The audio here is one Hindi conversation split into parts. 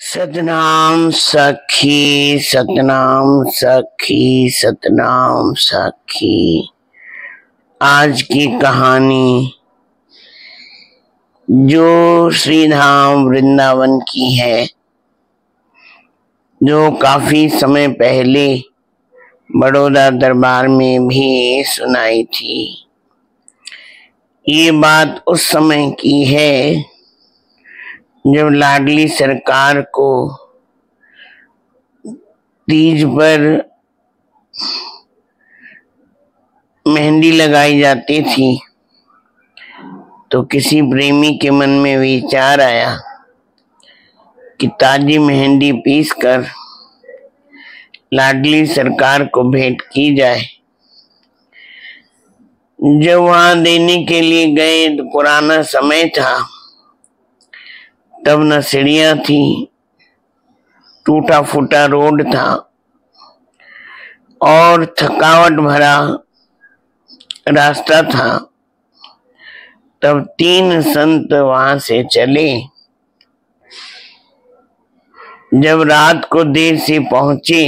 सतनाम सखी सतनाम सखी सतनाम सखी। आज की कहानी जो श्री धाम वृंदावन की है, जो काफी समय पहले बड़ौदा दरबार में भी सुनाई थी। ये बात उस समय की है जब लाडली सरकार को तीज पर मेहंदी लगाई जाती थी, तो किसी प्रेमी के मन में विचार आया कि ताजी मेहंदी पीस कर लाडली सरकार को भेंट की जाए। जब वहां देने के लिए गए तो पुराना समय था, तब न सीढ़ियां थी, टूटा फूटा रोड था और थकावट भरा रास्ता था। तब 3 संत वहां से चले। जब रात को देर से पहुंचे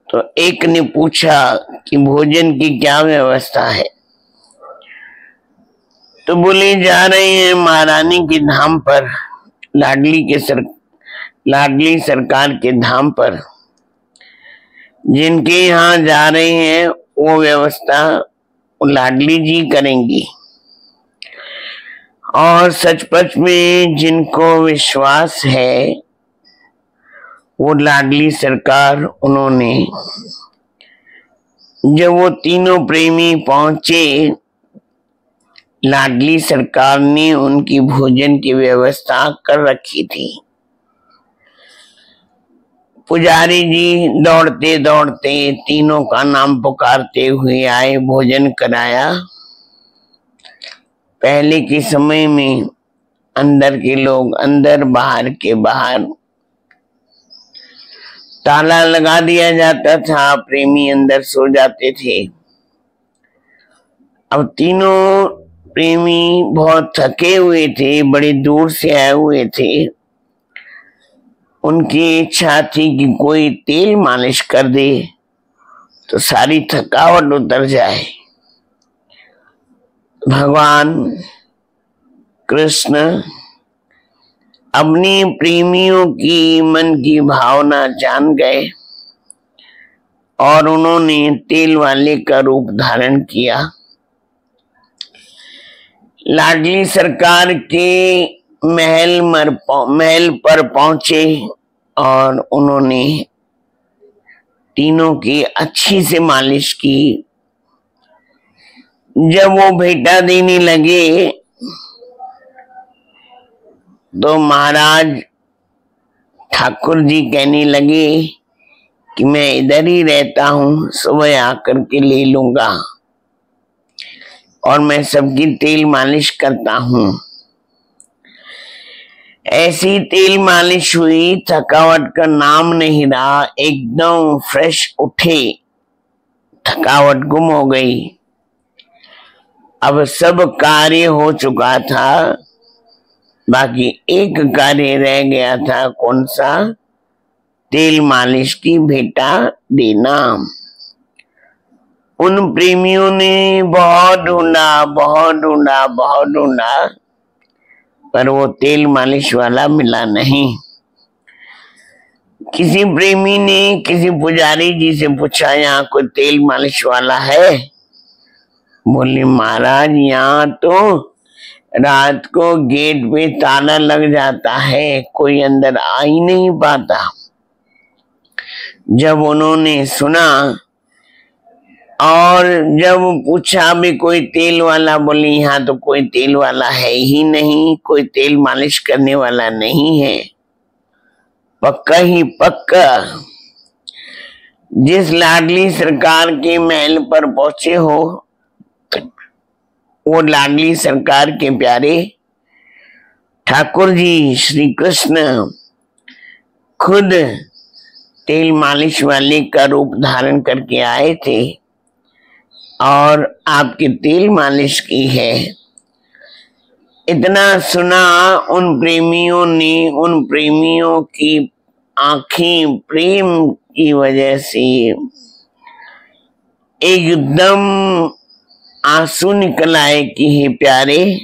तो एक ने पूछा कि भोजन की क्या व्यवस्था है, तो बोले जा रहे हैं महारानी के धाम पर, लाडली सरकार के धाम पर। जिनके यहाँ जा रहे हैं वो व्यवस्था लाडली जी करेंगी, और सचपच में जिनको विश्वास है वो लाडली सरकार उन्होंने। जब वो तीनों प्रेमी पहुंचे, लाडली सरकार ने उनकी भोजन की व्यवस्था कर रखी थी। पुजारी जी दौड़ते दौड़ते तीनों का नाम पुकारते हुए आए, भोजन कराया। पहले के समय में अंदर के लोग अंदर, बाहर के बाहर ताला लगा दिया जाता था, प्रेमी अंदर सो जाते थे। अब तीनों प्रेमी बहुत थके हुए थे, बड़े दूर से आए हुए थे। उनकी इच्छा थी कि कोई तेल मालिश कर दे तो सारी थकावट उतर जाए। भगवान कृष्ण अपनी प्रेमियों की मन की भावना जान गए और उन्होंने तेल वाले का रूप धारण किया। लाडली सरकार के महल पर पहुंचे और उन्होंने तीनों की अच्छी से मालिश की। जब वो भेंटा देने लगे तो महाराज ठाकुर जी कहने लगे कि मैं इधर ही रहता हूँ, सुबह आकर के ले लूंगा और मैं सबकी तेल मालिश करता हूँ। ऐसी तेल मालिश हुई, थकावट का नाम नहीं रहा, एकदम फ्रेश उठे, थकावट गुम हो गई। अब सब कार्य हो चुका था, बाकी एक कार्य रह गया था। कौन सा? तेल मालिश की भेंटा देना। उन प्रेमियों ने बहुत ढूंढा, पर वो तेल मालिश वाला मिला नहीं। किसी प्रेमी ने किसी पुजारी जी से पूछा, यहाँ कोई तेल मालिश वाला है? बोले महाराज यहाँ तो रात को गेट पे ताला लग जाता है, कोई अंदर आ ही नहीं पाता। जब उन्होंने सुना और जब पूछा भी कोई तेल वाला, बोले यहाँ तो कोई तेल वाला है ही नहीं, कोई तेल मालिश करने वाला नहीं है। पक्का ही पक्का। जिस लाडली सरकार के महल पर पहुंचे हो, वो लाडली सरकार के प्यारे ठाकुर जी श्री कृष्ण खुद तेल मालिश वाले का रूप धारण करके आए थे और आपके तेल मालिश की है। इतना सुना उन प्रेमियों की आंखें प्रेम की वजह से एकदम आंसू निकल आए कि हे प्यारे,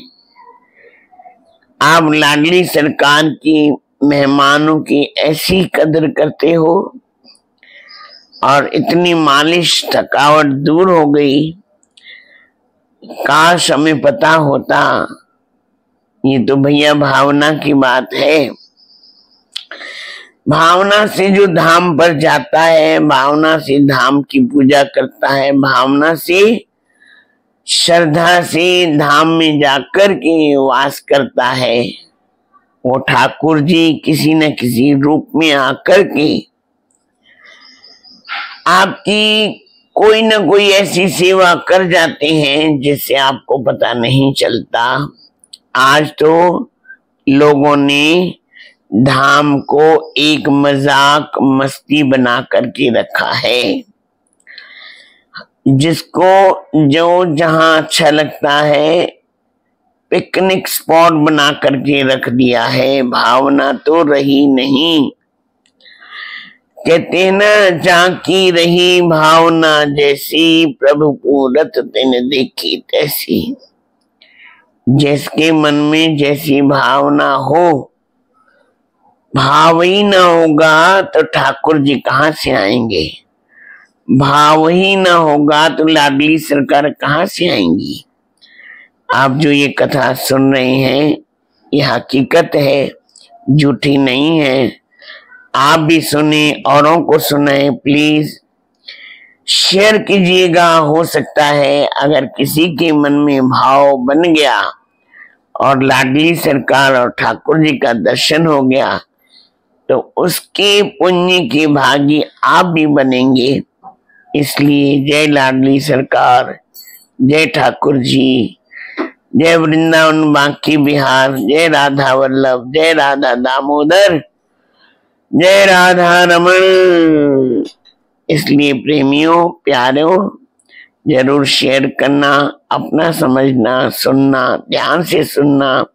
आप लाडली सरकार की मेहमानों की ऐसी कदर करते हो और इतनी मालिश थकावट दूर हो गई। काश हमें पता होता। ये तो भैया भावना की बात है। भावना से जो धाम पर जाता है, भावना से धाम की पूजा करता है, भावना से श्रद्धा से धाम में जाकर के वास करता है, वो ठाकुर जी किसी न किसी रूप में आकर के आपकी कोई न कोई ऐसी सेवा कर जाते हैं जिससे आपको पता नहीं चलता। आज तो लोगों ने धाम को एक मजाक मस्ती बना करके रखा है। जिसको जो जहां अच्छा लगता है पिकनिक स्पॉट बना करके रख दिया है। भावना तो रही नहीं। कहते ना, झांकी रही भावना जैसी, प्रभु पूरत तिन देखी तैसी। जिसके मन में जैसी भावना हो, भाव ही ना होगा तो ठाकुर जी कहाँ से आएंगे। भाव ही ना होगा तो लाडली सरकार कहाँ से आएंगी। आप जो ये कथा सुन रहे हैं ये हकीकत है, झूठी नहीं है। आप भी सुने, औरों को सुनाए। प्लीज शेयर कीजिएगा। हो सकता है अगर किसी के मन में भाव बन गया और लाडली सरकार और ठाकुर जी का दर्शन हो गया तो उसके पुण्य के भागी आप भी बनेंगे। इसलिए जय लाडली सरकार, जय ठाकुर जी, जय वृंदावन बांकी बिहार, जय राधा वल्लभ, जय राधा दामोदर, जय राधा रमण। इसलिए प्रेमियों, प्यारों, जरूर शेयर करना, अपना समझना, सुनना, ध्यान से सुनना,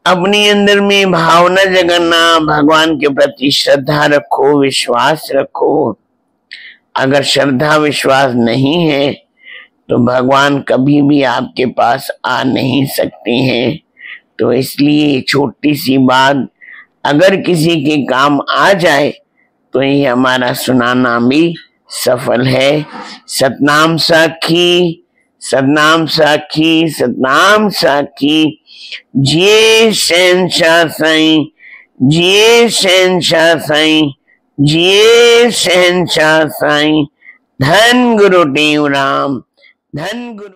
अपने अंदर में भावना जगाना, भगवान के प्रति श्रद्धा रखो, विश्वास रखो। अगर श्रद्धा विश्वास नहीं है तो भगवान कभी भी आपके पास आ नहीं सकते हैं। तो इसलिए छोटी सी बात अगर किसी के काम आ जाए तो ये हमारा सुनाना भी सफल है। सतनाम साखी, सतनाम साखी, सतनाम साखी। जिए शहंशाह साईं, जिए शहंशाह साईं, जिए शहंशाह साईं। धन गुरु देव राम, धन गुरु।